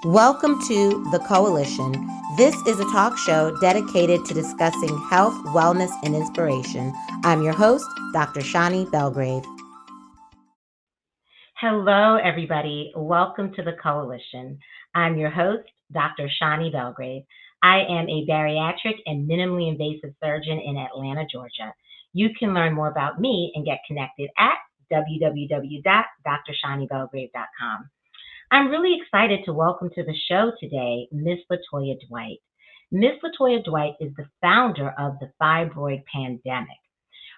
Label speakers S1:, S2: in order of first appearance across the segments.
S1: Welcome to The Coalition. This is a talk show dedicated to discussing health, wellness, and inspiration. I'm your host, Dr. Shani Belgrave. Hello, everybody. Welcome to The Coalition. I'm your host, Dr. Shani Belgrave. I am a bariatric and minimally invasive surgeon in Atlanta, Georgia. You can learn more about me and get connected at www.drshanibelgrave.com. I'm really excited to welcome to the show today Miss Latoya Dwight. Miss Latoya Dwight is the founder of the Fibroid Pandemic.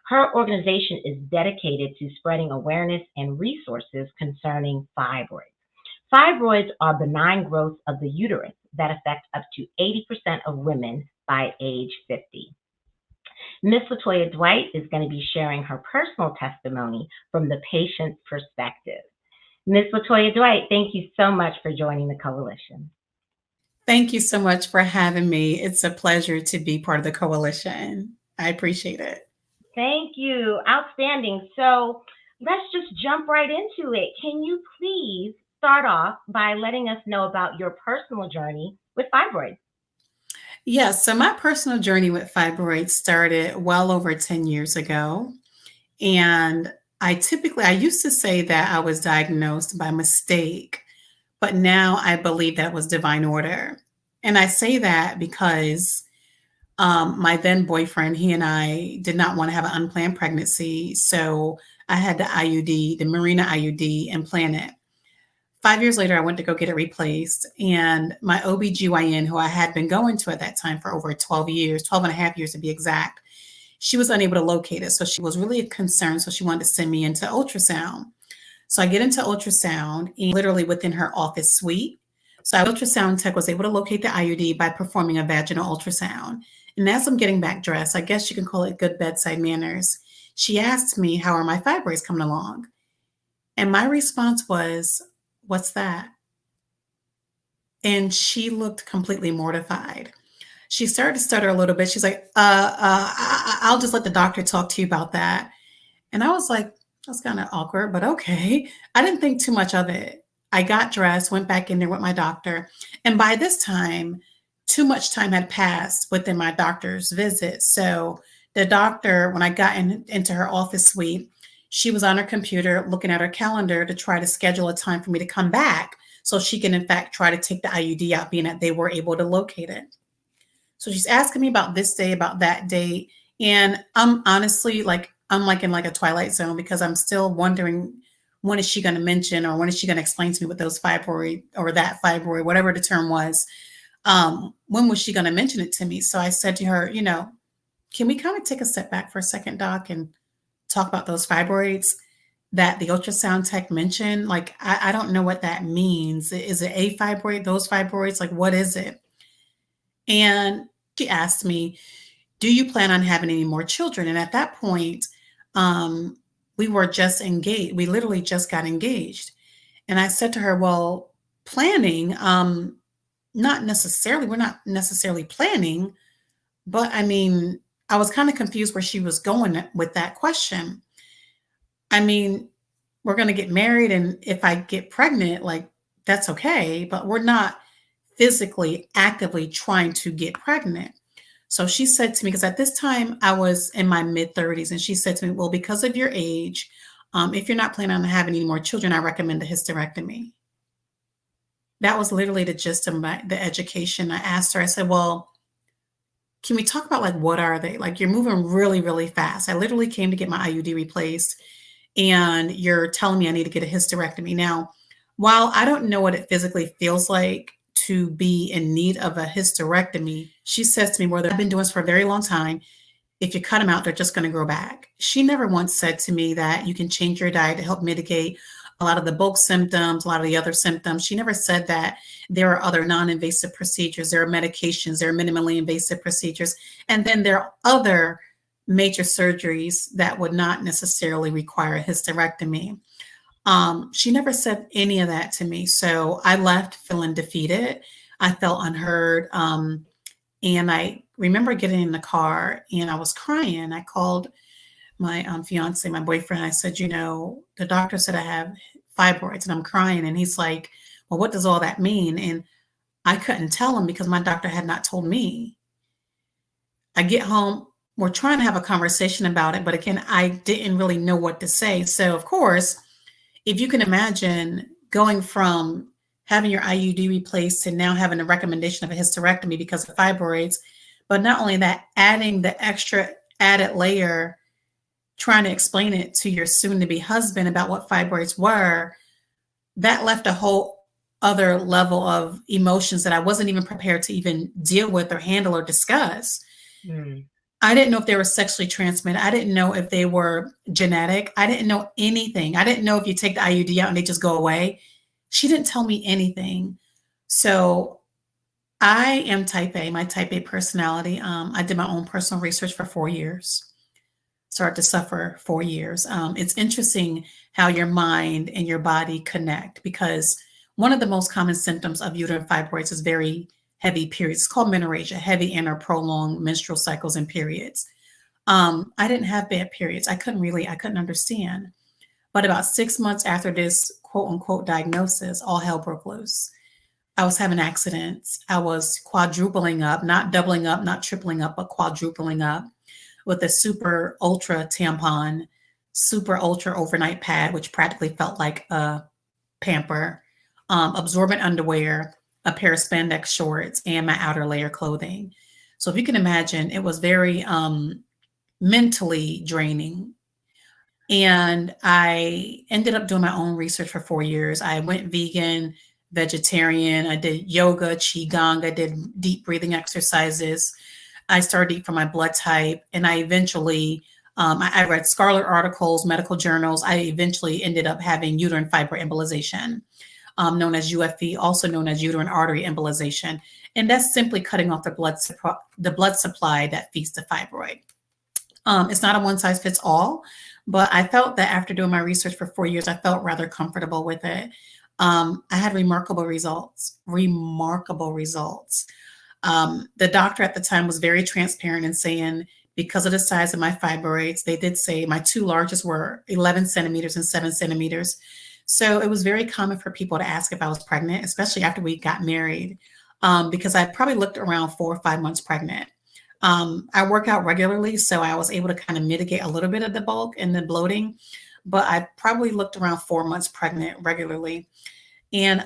S1: Her organization is dedicated to spreading awareness and resources concerning fibroids. Fibroids are benign growths of the uterus that affect up to 80% of women by age 50. Miss Latoya Dwight is going to be sharing her personal testimony from the patient's perspective. Miss Latoya Dwight, thank you so much for joining the Coalition.
S2: Thank you so much for having me. It's a pleasure to be part of the Coalition. I appreciate it.
S1: Thank you. Outstanding. So let's just jump right into it. Can you please start off by letting us know about your personal journey with fibroids?
S2: Yes, so my personal journey with fibroids started well over 10 years ago. And I used to say that I was diagnosed by mistake, but now I believe that was divine order. And I say that because my then boyfriend, he and I did not want to have an unplanned pregnancy. So I had the IUD, the Mirena IUD, implanted. 5 years later, I went to go get it replaced. And my OBGYN, who I had been going to at that time for over 12 and a half years to be exact, she was unable to locate it. So she was really concerned. So she wanted to send me into ultrasound. So I get into ultrasound and literally within her office suite. So our ultrasound tech was able to locate the IUD by performing a vaginal ultrasound. And as I'm getting back dressed, I guess you can call it good bedside manners, she asked me, how are my fibroids coming along? And my response was, what's that? And she looked completely mortified. She started to stutter a little bit. She's like, I'll just let the doctor talk to you about that. And I was like, that's kind of awkward, but okay. I didn't think too much of it. I got dressed, went back in there with my doctor. And by this time, too much time had passed within my doctor's visit. So the doctor, when I got into her office suite, she was on her computer looking at her calendar to try to schedule a time for me to come back so she can, in fact, try to take the IUD out, being that they were able to locate it. So she's asking me about this day, about that date. And I'm honestly I'm in a twilight zone because I'm still wondering, when is she going to mention, or when is she going to explain to me what those fibroid or that fibroid, whatever the term was, when was she going to mention it to me? So I said to her, can we kind of take a step back for a second, doc, and talk about those fibroids that the ultrasound tech mentioned? I don't know what that means. Is it a fibroid, those fibroids? What is it? And she asked me, do you plan on having any more children? And at that point, we were just engaged. We literally just got engaged. And I said to her, well, planning, not necessarily, we're not necessarily planning, but I mean, I was kind of confused where she was going with that question. I mean, we're going to get married, and if I get pregnant, that's okay, but we're not physically actively trying to get pregnant. So she said to me, because at this time I was in my mid-30s, and she said to me, well, because of your age, if you're not planning on having any more children, I recommend a hysterectomy. That was literally the gist of the education. I asked her, I said, well, can we talk about what are they? You're moving really, really fast. I literally came to get my IUD replaced, and you're telling me I need to get a hysterectomy. Now, while I don't know what it physically feels like to be in need of a hysterectomy, she says to me, well, I've been doing this for a very long time. If you cut them out, they're just going to grow back. She never once said to me that you can change your diet to help mitigate a lot of the bulk symptoms, a lot of the other symptoms. She never said that there are other non-invasive procedures, there are medications, there are minimally invasive procedures, and then there are other major surgeries that would not necessarily require a hysterectomy. She never said any of that to me. So I left feeling defeated. I felt unheard. And I remember getting in the car and I was crying. I called my fiance, my boyfriend. I said, the doctor said I have fibroids, and I'm crying. And he's like, well, what does all that mean? And I couldn't tell him because my doctor had not told me. I get home, we're trying to have a conversation about it, but again, I didn't really know what to say. So, of course, if you can imagine going from having your IUD replaced to now having a recommendation of a hysterectomy because of fibroids, but not only that, adding the extra added layer, trying to explain it to your soon to be husband about what fibroids were, that left a whole other level of emotions that I wasn't even prepared to even deal with or handle or discuss.
S1: Mm.
S2: I didn't know if they were sexually transmitted. I didn't know if they were genetic. I didn't know anything. I didn't know if you take the IUD out and they just go away. She didn't tell me anything. So I am type A, my type A personality. I did my own personal research for 4 years, started to suffer 4 years. It's interesting how your mind and your body connect because one of the most common symptoms of uterine fibroids is very heavy periods. It's called menorrhagia, heavy and or prolonged menstrual cycles and periods. I didn't have bad periods. I couldn't understand. But about 6 months after this quote unquote diagnosis, all hell broke loose. I was having accidents. I was quadrupling up, not doubling up, not tripling up, but quadrupling up with a super ultra tampon, super ultra overnight pad, which practically felt like a pamper, absorbent underwear, a pair of spandex shorts, and my outer layer clothing. So if you can imagine, it was very mentally draining. And I ended up doing my own research for 4 years. I went vegan, vegetarian. I did yoga, qigong. I did deep breathing exercises. I started to eat for my blood type, and I eventually, I read scholar articles, medical journals. I eventually ended up having uterine fibroid embolization, known as UFE, also known as uterine artery embolization, and that's simply cutting off the blood supply that feeds the fibroid. It's not a one size fits all, but I felt that after doing my research for 4 years, I felt rather comfortable with it. I had remarkable results, remarkable results. The doctor at the time was very transparent in saying, because of the size of my fibroids, they did say my two largest were 11 centimeters and 7 centimeters. So it was very common for people to ask if I was pregnant, especially after we got married, because I probably looked around 4 or 5 months pregnant. I work out regularly, so I was able to kind of mitigate a little bit of the bulk and the bloating, but I probably looked around 4 months pregnant regularly. And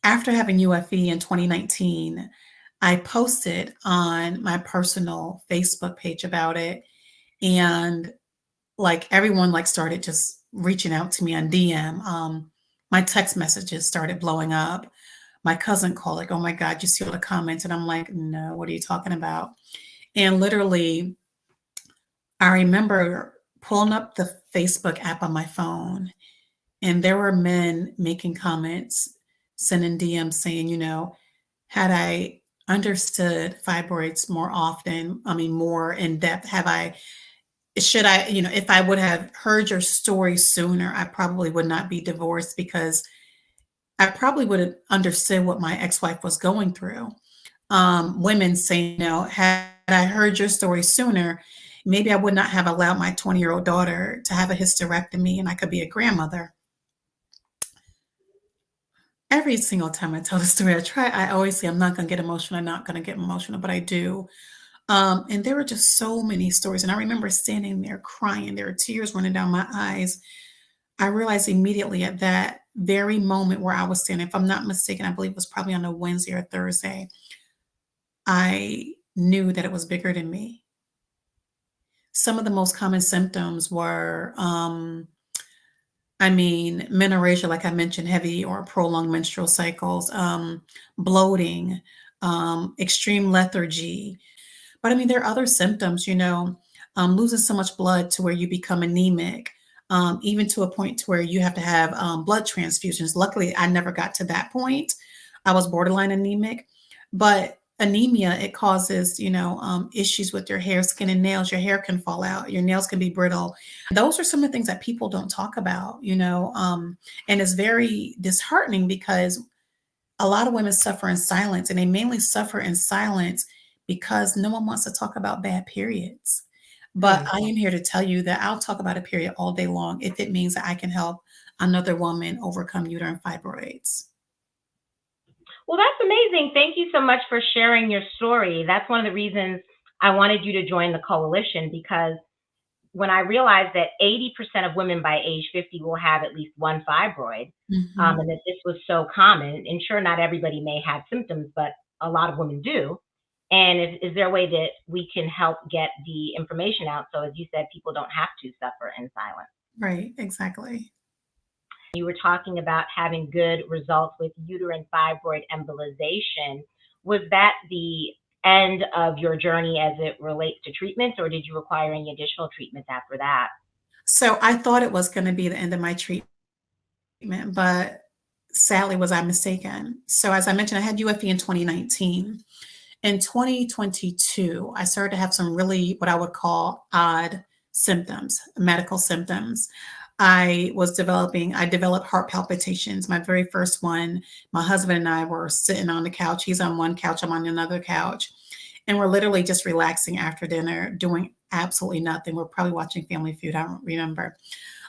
S2: after having UFE in 2019, I posted on my personal Facebook page about it, and like everyone like started just reaching out to me on DM. My text messages started blowing up. My cousin called like, "Oh my God, you see all the comments?" And I'm like, "No, what are you talking about?" And literally, I remember pulling up the Facebook app on my phone, and there were men making comments, sending DMs saying, had I understood fibroids more often, I mean, more in depth, should I, if I would have heard your story sooner, I probably would not be divorced because I probably would have understood what my ex-wife was going through. Women saying, had I heard your story sooner, maybe I would not have allowed my 20-year-old daughter to have a hysterectomy and I could be a grandmother. Every single time I tell the story, I always say, I'm not going to get emotional. I'm not going to get emotional, but I do. And there were just so many stories. And I remember standing there crying. There were tears running down my eyes. I realized immediately at that very moment where I was standing, if I'm not mistaken, I believe it was probably on a Wednesday or Thursday, I knew that it was bigger than me. Some of the most common symptoms were, menorrhagia, like I mentioned, heavy or prolonged menstrual cycles, bloating, extreme lethargy. But there are other symptoms, losing so much blood to where you become anemic, even to a point to where you have to have blood transfusions. Luckily, I never got to that point. I was borderline anemic, but anemia, it causes, issues with your hair, skin, and nails. Your hair can fall out. Your nails can be brittle. Those are some of the things that people don't talk about, and it's very disheartening because a lot of women suffer in silence, and they mainly suffer in silence because no one wants to talk about bad periods. But
S1: Mm.
S2: I am here to tell you that I'll talk about a period all day long if it means that I can help another woman overcome uterine fibroids.
S1: Well, that's amazing. Thank you so much for sharing your story. That's one of the reasons I wanted you to join the coalition, because when I realized that 80% of women by age 50 will have at least one fibroid,
S2: Mhm.
S1: and that this was so common, and sure, not everybody may have symptoms, but a lot of women do. And is there a way that we can help get the information out so, as you said, people don't have to suffer in silence?
S2: Right, exactly.
S1: You were talking about having good results with uterine fibroid embolization. Was that the end of your journey as it relates to treatments, or did you require any additional treatments after that?
S2: So I thought it was gonna be the end of my treatment, but sadly was I mistaken. So as I mentioned, I had UFE in 2019. In 2022, I started to have some really what I would call odd symptoms, medical symptoms. I developed heart palpitations. My very first one, my husband and I were sitting on the couch. He's on one couch, I'm on another couch. And we're literally just relaxing after dinner, doing absolutely nothing. We're probably watching Family Feud. I don't remember.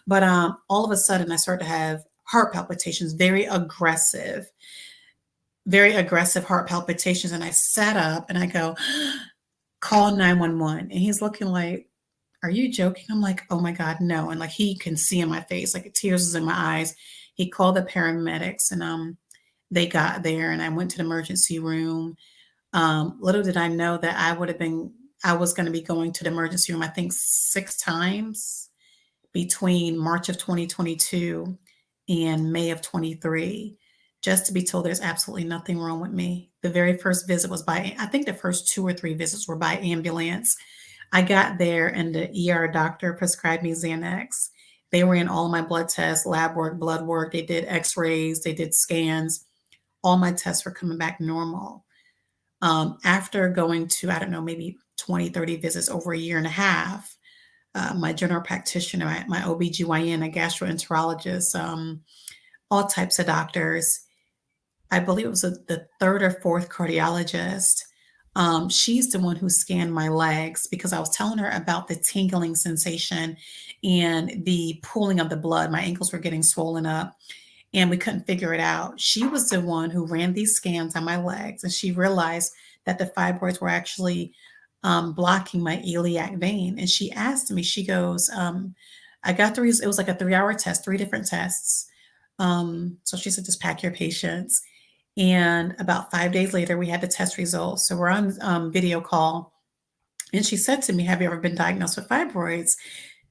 S2: But all of a sudden, I started to have heart palpitations, very aggressive heart palpitations. And I sat up and I go, call 911. And he's looking like, are you joking? I'm like, oh my God, no. And like he can see in my face, like tears is in my eyes. He called the paramedics and they got there and I went to the emergency room. Little did I know that I was going to be going to the emergency room, I think 6 times between March of 2022 and May of 23, just to be told there's absolutely nothing wrong with me. The very first visit was I think the first 2 or 3 visits were by ambulance. I got there and the ER doctor prescribed me Xanax. They ran all my blood tests, lab work, blood work. They did x-rays, they did scans. All my tests were coming back normal. After going to, I don't know, maybe 20, 30 visits over a year and a half, my general practitioner, my OBGYN, a gastroenterologist, all types of doctors. I believe it was the third or fourth cardiologist. She's the one who scanned my legs because I was telling her about the tingling sensation and the pooling of the blood. My ankles were getting swollen up and we couldn't figure it out. She was the one who ran these scans on my legs and she realized that the fibroids were actually blocking my iliac vein. And she asked me, she goes, I got it was like a 3-hour test, 3 different tests. So she said, just pack your patients. And about 5 days later, we had the test results. So we're on video call. And she said to me, have you ever been diagnosed with fibroids?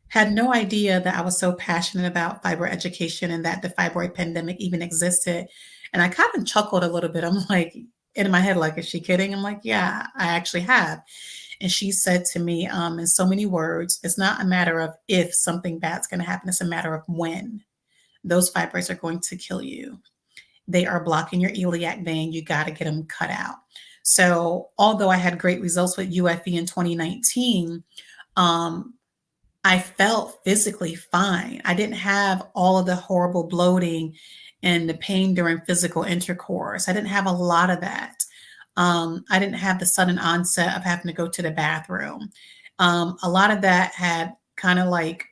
S2: Had no idea that I was so passionate about fibroid education and that the fibroid pandemic even existed. And I kind of chuckled a little bit. I'm like, in my head, like, is she kidding? I'm like, yeah, I actually have. And she said to me, in so many words, it's not a matter of if something bad's going to happen, it's a matter of when. Those fibroids are going to kill you. They are blocking your iliac vein. You got to get them cut out. So, although I had great results with UFE in 2019, um, I felt physically fine. I didn't have all of the horrible bloating and the pain during physical intercourse. I didn't have a lot of that. I didn't have the sudden onset of having to go to the bathroom. A lot of that had kind of like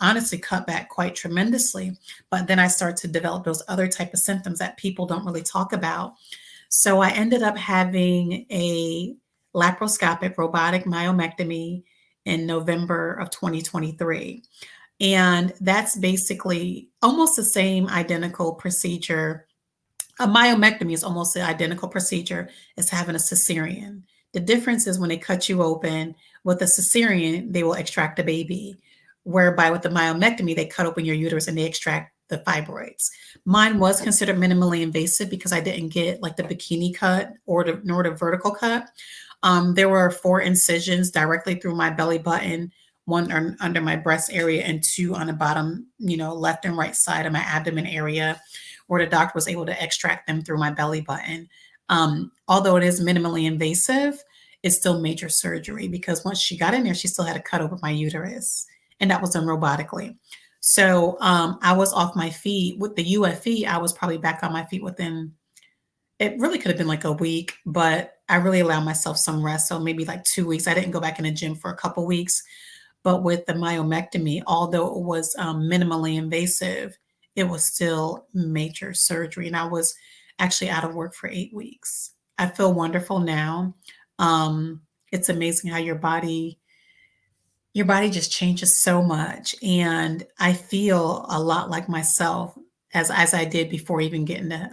S2: honestly cut back quite tremendously. But then I started to develop those other type of symptoms that people don't really talk about. So I ended up having a laparoscopic robotic myomectomy in November of 2023. And that's basically almost the same identical procedure. A myomectomy is almost the identical procedure as having a cesarean. The difference is when they cut you open with a cesarean, they will extract the baby, whereby with the myomectomy, they cut open your uterus and they extract the fibroids. Mine was considered minimally invasive because I didn't get like the bikini cut nor the vertical cut. There were 4 incisions directly through my belly button, one under my breast area and 2 on the bottom, left and right side of my abdomen area, where the doctor was able to extract them through my belly button. Although it is minimally invasive, it's still major surgery because once she got in there, she still had to cut open my uterus, and that was done robotically. So I was off my feet with the UFE. I was probably back on my feet within, it really could have been like a week, but I really allowed myself some rest. So maybe like 2 weeks. I didn't go back in the gym for a couple weeks. But with the myomectomy, although it was minimally invasive, it was still major surgery. And I was actually out of work for 8 weeks. I feel wonderful now. Um, it's amazing how your body just changes so much, and I feel a lot like myself as I did before even getting the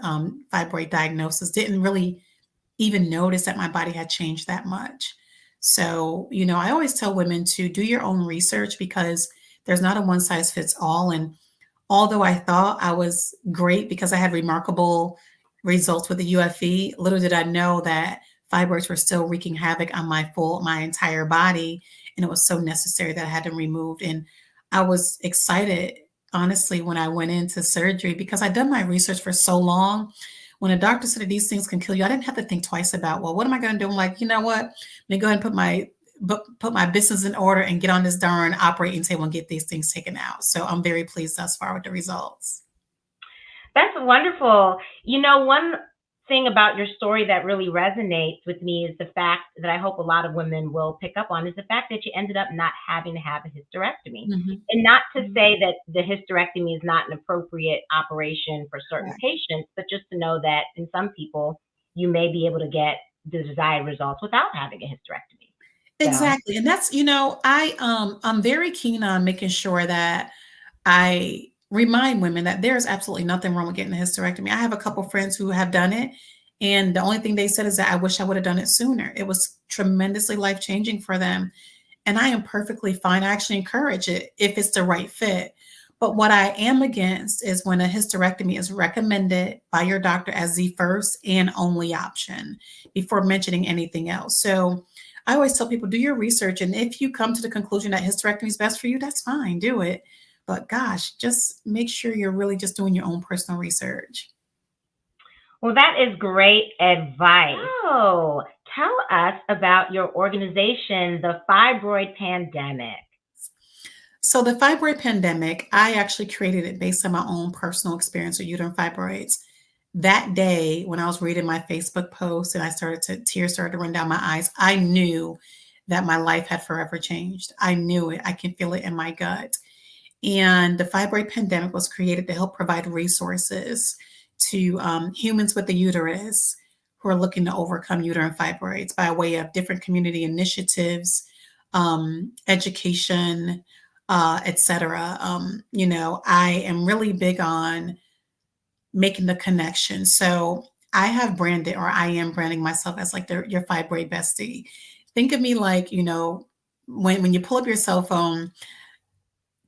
S2: fibroid diagnosis. Didn't really even notice that my body had changed that much. So, I always tell women to do your own research because there's not a one size fits all. And although I thought I was great because I had remarkable results with the UFE, little did I know that fibroids were still wreaking havoc on my entire body. And it was so necessary that I had them removed. And I was excited, honestly, when I went into surgery because I'd done my research for so long. When a doctor said that these things can kill you, I didn't have to think twice about, well, what am I going to do? I'm like, you know what? Let me go ahead and put my business in order and get on this darn operating table and get these things taken out. So I'm very pleased thus far with the results.
S1: That's wonderful. One thing about your story that really resonates with me is the fact that I hope a lot of women will pick up on is the fact that you ended up not having to have a hysterectomy.
S2: Mhm.
S1: And not to
S2: Mhm.
S1: say that the hysterectomy is not an appropriate operation for certain
S2: Correct.
S1: patients, but just to know that in some people, you may be able to get the desired results without having a hysterectomy. So,
S2: Exactly. And that's, I'm very keen on making sure that I remind women that there's absolutely nothing wrong with getting a hysterectomy. I have a couple friends who have done it, and the only thing they said is that I wish I would have done it sooner. It was tremendously life changing for them. And I am perfectly fine. I actually encourage it if it's the right fit. But what I am against is when a hysterectomy is recommended by your doctor as the first and only option before mentioning anything else. So I always tell people, do your research. And if you come to the conclusion that hysterectomy is best for you, that's fine, do it. But gosh, just make sure you're really just doing your own personal research.
S1: well, that is great advice. So, tell us about your organization, the Fibroid Pandemic.
S2: So the fibroid pandemic, I actually created it based on my own personal experience with uterine fibroids. That day, when I was reading my Facebook post and tears started to run down my eyes, I knew that my life had forever changed. I knew it. I can feel it in my gut. And the fibroid pandemic was created to help provide resources to humans with the uterus who are looking to overcome uterine fibroids by way of different community initiatives, education, etc. I am really big on making the connection. So I have branded, or I am branding myself as like your fibroid bestie. Think of me like, when you pull up your cell phone,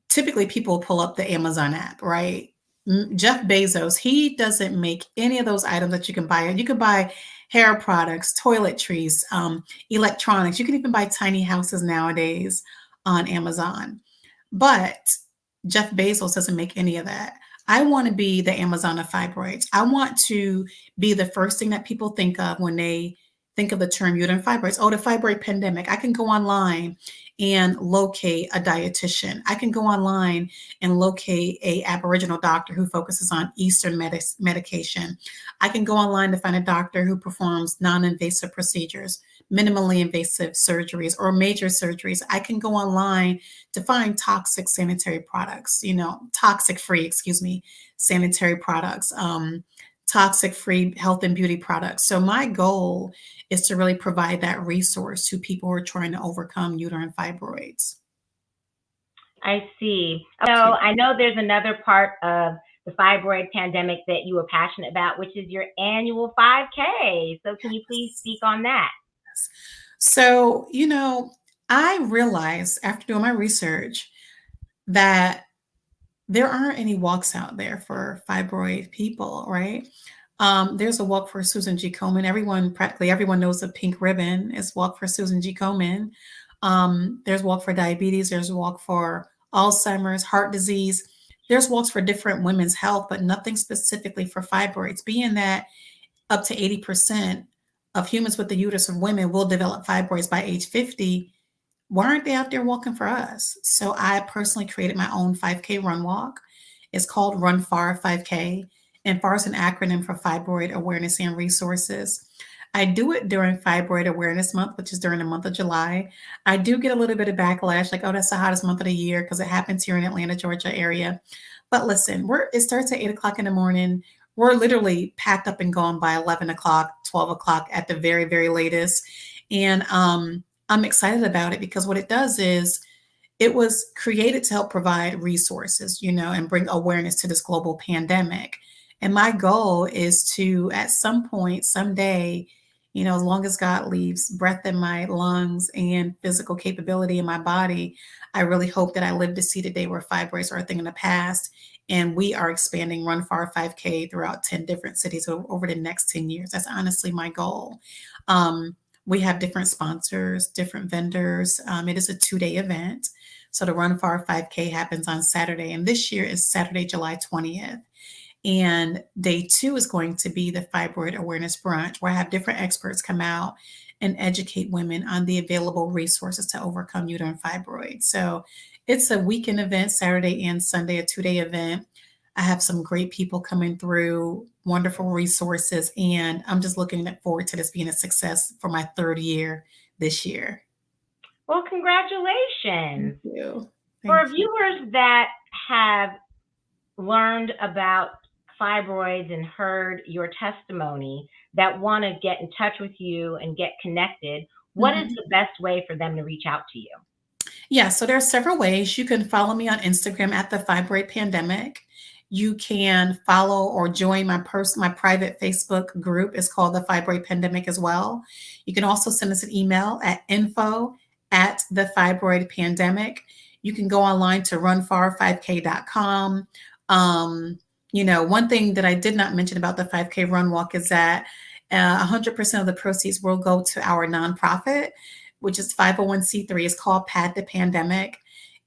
S2: typically people pull up the Amazon app, right? Jeff Bezos, he doesn't make any of those items that you can buy. You can buy hair products, toiletries, electronics. You can even buy tiny houses nowadays on Amazon. But Jeff Bezos doesn't make any of that. I want to be the Amazon of fibroids. I want to be the first thing that people think of when they think of the term uterine fibroids. Oh, the fibroid pandemic. I can go online and locate a dietitian. I can go online and locate a Aboriginal doctor who focuses on Eastern medication. I can go online to find a doctor who performs non-invasive procedures, minimally invasive surgeries, or major surgeries. I can go online to find toxic free, sanitary products, toxic free health and beauty products. So my goal is to really provide that resource to people who are trying to overcome uterine fibroids.
S1: I see. So, I know there's another part of the fibroid pandemic that you were passionate about, which is your annual 5K. So, can you please speak on that?
S2: So, I realized after doing my research that there aren't any walks out there for fibroid people, right? There's a walk for Susan G. Komen. Practically everyone knows the pink ribbon is walk for Susan G. Komen. There's walk for diabetes. There's a walk for Alzheimer's, heart disease. There's walks for different women's health, but nothing specifically for fibroids, being that up to 80% of humans with the uterus of women will develop fibroids by age 50. Why aren't they out there walking for us? So I personally created my own 5K run walk. It's called Run Far 5K, and FAR is an acronym for Fibroid Awareness and Resources. I do it during Fibroid Awareness Month, which is during the month of July. I do get a little bit of backlash, like, oh, that's the hottest month of the year because it happens here in Atlanta, Georgia area. But listen, it starts at 8 o'clock in the morning. we're literally packed up and gone by 11 o'clock, 12 o'clock at the very, very latest. And I'm excited about it because what it does is it was created to help provide resources, and bring awareness to this global pandemic. And my goal is to, at some point, someday, as long as God leaves breath in my lungs and physical capability in my body, I really hope that I live to see the day where fibroids are a thing in the past. And we are expanding Run Far 5K throughout 10 different cities over the next 10 years. That's honestly my goal. We have different sponsors, different vendors. It is a 2-day event. So the Run Far 5K happens on Saturday. And this year is Saturday, July 20th. And day 2 is going to be the Fibroid Awareness Brunch, where I have different experts come out and educate women on the available resources to overcome uterine fibroids. So it's a weekend event, Saturday and Sunday, a 2-day event. I have some great people coming through, wonderful resources, and I'm just looking forward to this being a success for my 3rd year this year.
S1: Well, congratulations.
S2: Thank you.
S1: For viewers that have learned about fibroids and heard your testimony that want to get in touch with you and get connected, what is the best way for them to reach out to you?
S2: Yeah, so there are several ways. You can follow me on Instagram at the Fibroid Pandemic. You can follow or join my private Facebook group. It's called the Fibroid Pandemic as well. You can also send us an email at info@thefibroidpandemic. You can go online to runfar5k.com. One thing that I did not mention about the 5K Run Walk is that 100% of the proceeds will go to our nonprofit, which is 501c3. It's called Pad the Pandemic.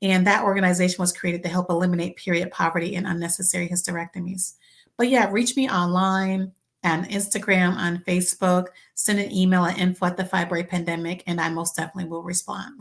S2: And that organization was created to help eliminate period poverty and unnecessary hysterectomies. But yeah, reach me online, on Instagram, on Facebook, send an email at info@thefibroidpandemic, and I most definitely will respond.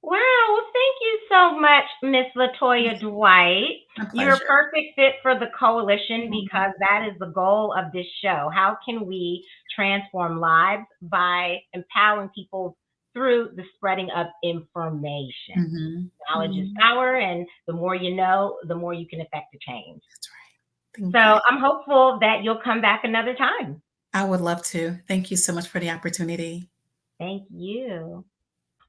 S1: Wow, well, thank you so much, Miss Latoya Dwight. You're a perfect fit for the coalition because that is the goal of this show. How can we transform lives by empowering people through the spreading of information? Knowledge is power, and the more you know, the more you can affect the change.
S2: That's right.
S1: So I'm hopeful that you'll come back another time.
S2: I would love to. Thank you so much for the opportunity.
S1: Thank you.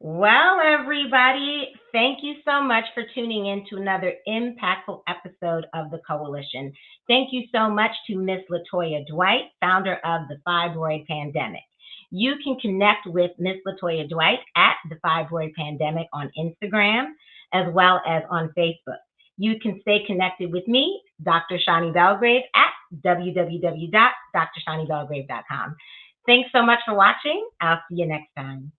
S1: Well, everybody, thank you so much for tuning in to another impactful episode of The Coalition. Thank you so much to Miss Latoya Dwight, founder of the Fibroid Pandemic. You can connect with Miss Latoya Dwight at the Fibroid Pandemic on Instagram, as well as on Facebook. You can stay connected with me, Dr. Shani Belgrave, at www.drshanibelgrave.com. Thanks so much for watching. I'll see you next time.